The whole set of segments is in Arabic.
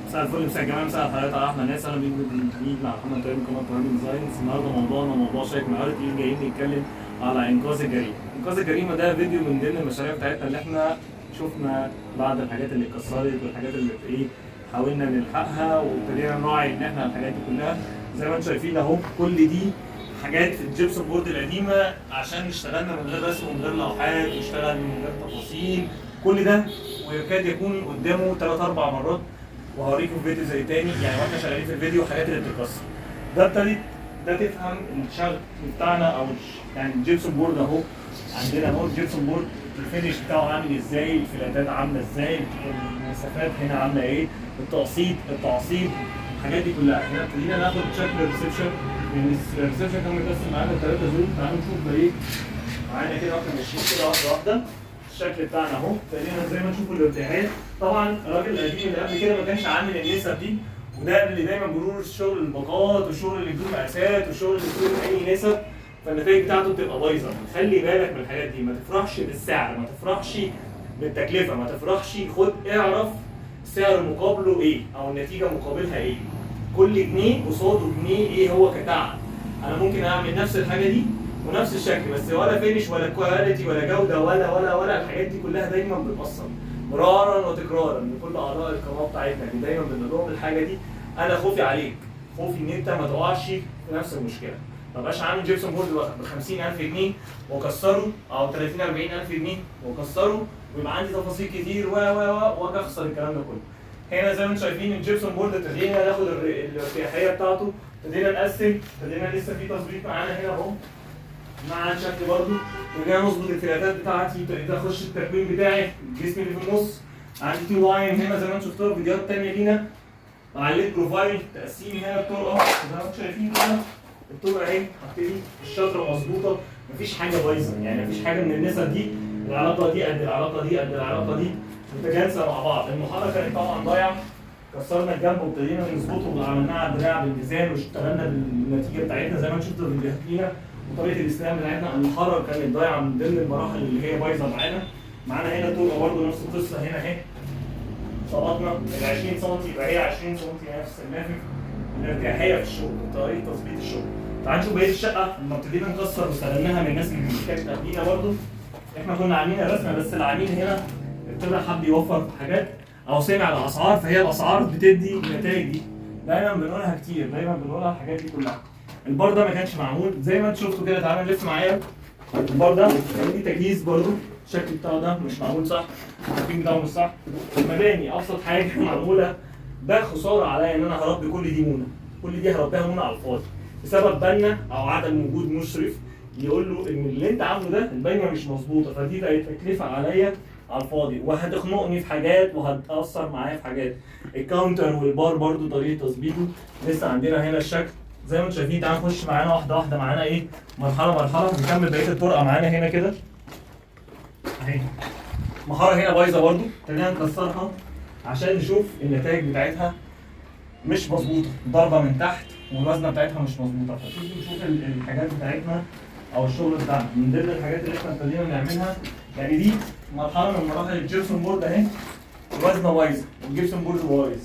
مساء الفل، مساء الجمال، مساء الخيرات على احلى ناس. انا بيكم جديد مع محمد طيب من قناه برايم ديزاينز. النهارده موضوعنا موضوع شيق النهارده جايين نتكلم على انقاذ الجريمه. انقاذ الجريمه ده فيديو من ضمن المشاريع بتاعتنا اللي احنا شفنا بعض الحاجات اللي اتكسرت والحاجات اللي حاولنا نلحقها وابتدينا نراعي ان احنا الحاجات دي كلها زي ما انتم شايفين اهو. كل دي حاجات في الجبسون بورد القديمه عشان اشتغلنا من غير رسم ومن غير لوحات واشتغل من غير تفاصيل. كل ده ويكاد يكون قدامه 3-4 مرات، وهوريكم فيديو زي تاني يعني واحنا شغالين في الفيديو حاجات اللي بتتكسر. ده ابتدت ده تفهم الشغل بتاعنا او يعني الجبسون بورد اهو. عندنا اهو الجبسون بورد الفينش بتاعه عامل ازاي، الفلاتات عامله ازاي، المسافات هنا عامله ايه، التقسيط، التعصيب، الحاجات دي كلها. هنا ابتدينا ناخد شكل الريسبشن، لان الريسبشن كان متقسم معانا ل3 زون. تعالوا نشوف ده ايه معانا كده واحنا ماشيين كده واحده واحده. الشكل بتاعنا اهو ابتدينا زي ما تشوفوا الارتياحات. طبعا الراجل القديم اللي قبل كده ما كانش عامل النسب دي، وده اللي دايما بنقول الشغل الباقات والشغل اللي بدون مقاسات والشغل اللي بدون اي نسب، فالنتائج بتاعته بتبقى بايظه. خلي بالك من الحاجات دي، ما تفرحش بالسعر، ما تفرحش بالتكلفه، ما تفرحش. خد اعرف السعر مقابله ايه او النتيجه مقابلها ايه. كل جنيه قصاده جنيه ايه هو كتعب. انا ممكن اعمل نفس الحاجه دي ونفس الشكل بس ولا فينش ولا كواليتي ولا جوده ولا الحاجات دي كلها دايما بتأثر مرارا وتكرارا لكل اعضاء القناه بتاعتنا. يعني دايما بنقول لهم الحاجه دي انا خوفي عليك، خوفي ان انت ما تقعش في نفس المشكله. ما بقاش عامل جيبسون بورد ب 50,000 جنيه واكسره او 30-40,000 جنيه واكسره ويبقى عندي تفاصيل كتير واجي اخسر الكلام ده كله. هنا زي ما انتم شايفين الجيبسون بورد ابتدينا ناخد الارتياحيه بتاعته، ابتدينا نقسم، ابتدينا لسه في تظبيط معانا هنا اهو مع الشكل برضه. ابتدينا نظبط الفلاتات بتاعتي، ابتديت اخش التكوين بتاعي، الجسم اللي في النص. عندي تو لاين هنا زي ما انتم شفتوها في فيديوهات تانيه لينا. عليت بروفايل تقسيم هنا الطرقه زي ما انتم شايفين كده. الطرقه اهي هبتدي الشطره مظبوطه، مفيش حاجه بايظه، يعني مفيش حاجه من النسب دي العلاقه دي قد العلاقه دي قد العلاقه دي متجانسه مع بعض. المحرك كانت طبعا ضايع، كسرنا الجنب وابتدينا نظبطه وعملناه على الدراع بالميزان واشتغلنا بالنتيجه بتاعتنا زي ما انتم شفتوا في الفيديوهات لينا. وطريقه الاستلام بتاعتنا المحرك كانت ضايعه من ضمن المراحل اللي هي بايظه معانا. معانا هنا طرقه برضه نفس القصه هنا اهي. ظبطنا ال 20 سم يبقى هي 20 سم نفس النافذ. الارتياحيه في الشغل، طريقه تظبيط الشغل. تعال نشوف بقيه الشقه لما ابتدينا نكسر واستلمناها من الناس اللي كانت قبلينا برضه. احنا كنا عاملين الرسمه بس العميل هنا ابتدى حب يوفر في حاجات او سمع الاسعار، فهي الاسعار بتدي النتائج دي. دايما بنقولها كتير، دايما بنقولها الحاجات دي كلها. البار ده ما كانش معمول زي ما انتم شفتوا كده. تعالى نلف معايا. البار ده دي تجهيز برضه، الشكل بتاعه ده مش معمول صح، التقييم بتاعه مش صح. المباني ابسط حاجه معموله. ده خساره عليا ان انا هربي كل دي مونه، كل دي هربيها مونه على الفاضي بسبب بنا او عدم وجود مشرف يقول له ان اللي انت عامله ده البنيه مش مظبوطه، فدي بقت تكلفه عليا على الفاضي وهتخنقني في حاجات وهتاثر معايا في حاجات. الكاونتر والبار برضو طريقه تظبيطه لسه عندنا هنا الشكل زي ما انتم شايفين. تعالوا نخش معانا واحده واحده معانا ايه مرحله مرحله. نكمل بقيه الطرقه معانا هنا كده اهي. محاره هنا بايظه برضو، ابتدينا نكسرها عشان نشوف النتائج بتاعتها مش مظبوطه، ضربه من تحت والوزنه بتاعتها مش مظبوطه. فتيجي نشوف الحاجات بتاعتنا او الشغل بتاعنا. من ضمن الحاجات اللي احنا ابتدينا نعملها يعني دي مرحله من مراحل الجبسون بورد اهي. الوزنه بايظه والجبسون بورد بايظ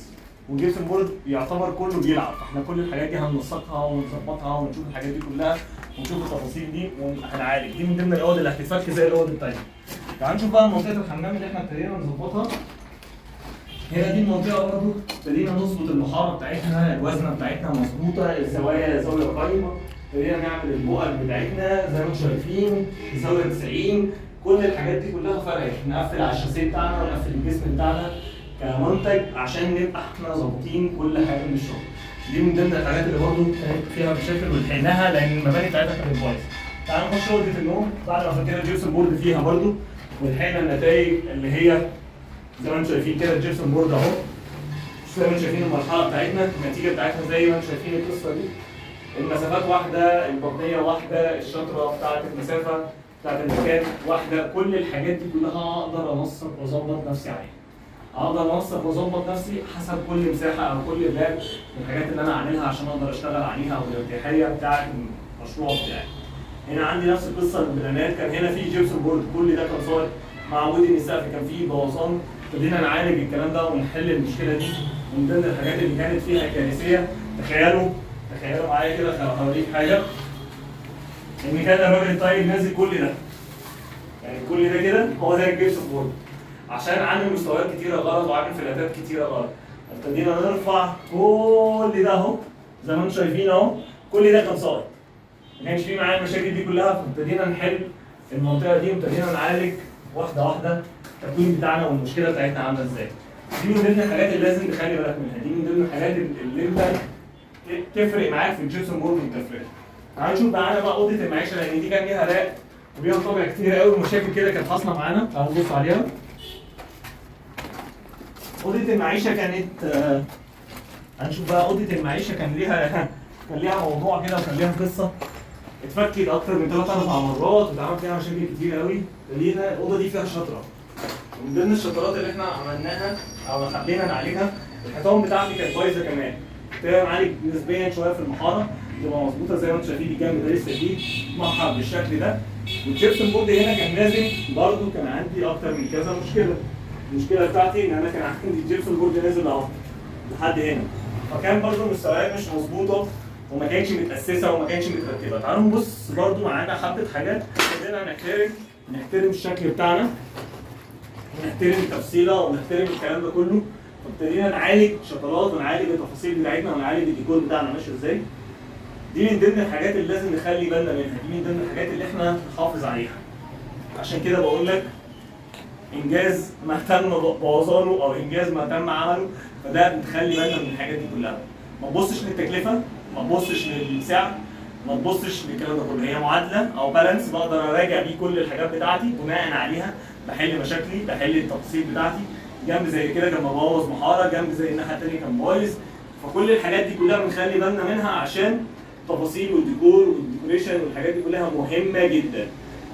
والجبسون بورد يعتبر كله بيلعب. احنا كل الحاجات دي هننسقها ونظبطها ونشوف الحاجات دي كلها ونشوف التفاصيل دي وهنعالج. دي من ضمن الاوض اللي هتتفك زي الاوض الثانيه. تعالوا نشوف بقى منطقه الحمام اللي احنا ابتدينا نظبطها. هنا دي المنطقه برضه ابتدينا نظبط المحاره بتاعتنا، الوزنه بتاعتنا مظبوطه، الزوايا زاويه قايمه. ابتدينا نعمل البؤر بتاعتنا زي ما انتم شايفين زاويه 90. كل الحاجات دي كلها فرقت. نقفل على الشاسيه بتاعنا ونقفل الجسم بتاعنا كمنتج عشان نبقى احنا ظابطين كل حاجه من الشغل. دي من ضمن الحاجات اللي برضه كانت فيها مشاكل ولحقناها لان المباني بتاعتها كانت بايظه. تعالوا نخش اوضه النوم بعد ما فكينا الجبسون بورد فيها برضه ولحقنا النتائج اللي هي زي ما انتم شايفين كده. الجبسون بورد اهو زي ما انتم شايفين المرحله بتاعتنا، النتيجه بتاعتنا زي ما انتم شايفين القصه دي. المسافات واحده، البطنيه واحده، الشطره بتاعت المسافه بتاعت المكان واحده. كل الحاجات دي كلها اقدر انسق واظبط نفسي عليها. اقدر انسق واظبط نفسي حسب كل مساحه او كل باب من الحاجات اللي انا عاملها عشان اقدر اشتغل عليها او الارتياحيه بتاعت المشروع بتاعي. هنا عندي نفس القصه. البلانات كان هنا في جبسون بورد، كل ده كان صار مع وجود ان السقف كان فيه بوظان. ابتدينا نعالج الكلام ده ونحل المشكله دي من ضمن الحاجات اللي كانت فيها كارثيه. تخيلوا معايا كده، هوريك حاجه. ان كان الراجل الطيب نازل كل ده، يعني كل ده كده هو ده الجبسون بورد، عشان عامل مستويات كتيره غلط وعامل فلاتات كتيره غلط. ابتدينا نرفع كل ده اهو زي ما انتم شايفين اهو، كل ده كان ساقط، ما كانش فيه معايا المشاكل دي كلها. فابتدينا نحل المنطقه دي وابتدينا نعالج واحده واحده التكوين بتاعنا والمشكله بتاعتنا عامله ازاي. دي من ضمن الحاجات اللي لازم تخلي بالك منها، دي من ضمن الحاجات اللي انت تفرق معاك في الجبسون بورد والتفريغ. تعالوا نشوف بقى بقى اوضه المعيشه، لان دي كان ليها راق وبيها طابع كتير قوي ومشاكل كده كانت حاصله معانا. تعالوا نبص عليها. اوضه المعيشه كانت هنشوف بقى اوضه المعيشه كان ليها موضوع كده وكان ليها قصه. اتفكت اكتر من 3 4 مرات واتعمل فيها مشاكل كتير قوي. لقينا الاوضه دي فيها شطره، ومن ضمن الشطرات اللي احنا عملناها او حبينا نعالجها، الحيطان بتاعتي كانت بايظه كمان. ابتدينا نعالج نسبيا شويه في المحاره تبقى مظبوطه زي ما انتم شايفين. الجنب ده لسه فيه محر بالشكل ده. والجبسون بورد هنا كان نازل برضه، كان عندي اكتر من كذا مشكله. المشكله بتاعتي ان انا كان عندي الجبسون بورد نازل اهو لحد هنا، فكان برضه المستويات مش مظبوطه وما كانتش متاسسه وما كانتش مترتبه. تعالوا نبص برضه معانا حبه حاجات. ابتدينا نحترم الشكل بتاعنا ونحترم التفصيله ونحترم الكلام ده كله. فابتدينا نعالج شطرات ونعالج التفاصيل بتاعتنا ونعالج الديكور بتاعنا ماشي ازاي. دي من ضمن الحاجات اللي لازم نخلي بالنا منها، دي من ضمن الحاجات اللي احنا نحافظ عليها. عشان كده بقول لك انجاز ما تم بوظانه او انجاز ما تم عمله، فده نخلي بالنا من الحاجات دي كلها. ما تبصش للتكلفه، ما تبصش للسعر، ما تبصش للكلام ده كله. هي معادله او بالانس بقدر اراجع بيه كل الحاجات بتاعتي، بناء عليها بحل مشاكلي، بحل التفاصيل بتاعتي. جنب زي كده كان مبوظ محاره، جنب زي الناحيه الثانيه كان بايظ. فكل الحاجات دي كلها بنخلي بالنا منها عشان التفاصيل والديكور والديكوريشن والحاجات دي كلها مهمه جدا.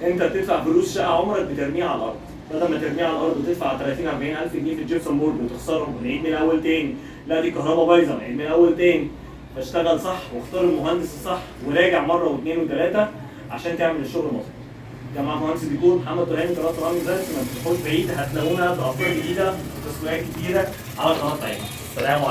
انت بتدفع فلوس شقه عمرك بترميها على الارض، بدل ما ترميها على الارض وتدفع 30 40 الف جنيه في الجبسون بورد وتخسرهم ونعيد من الاول تاني. لا دي كهرباء بايظه نعيد من الاول تاني. فاشتغل صح واختار المهندس الصح وراجع مره واثنين وثلاثه عشان تعمل الشغل مظبوط. جماعه مهندس ديكور محمد طلعاني قناه رامي زايد، ما تروحوش بعيد، هتلاقونا بافكار جديده وتسويقات كتيره على القناه بتاعتنا. السلام عليكم.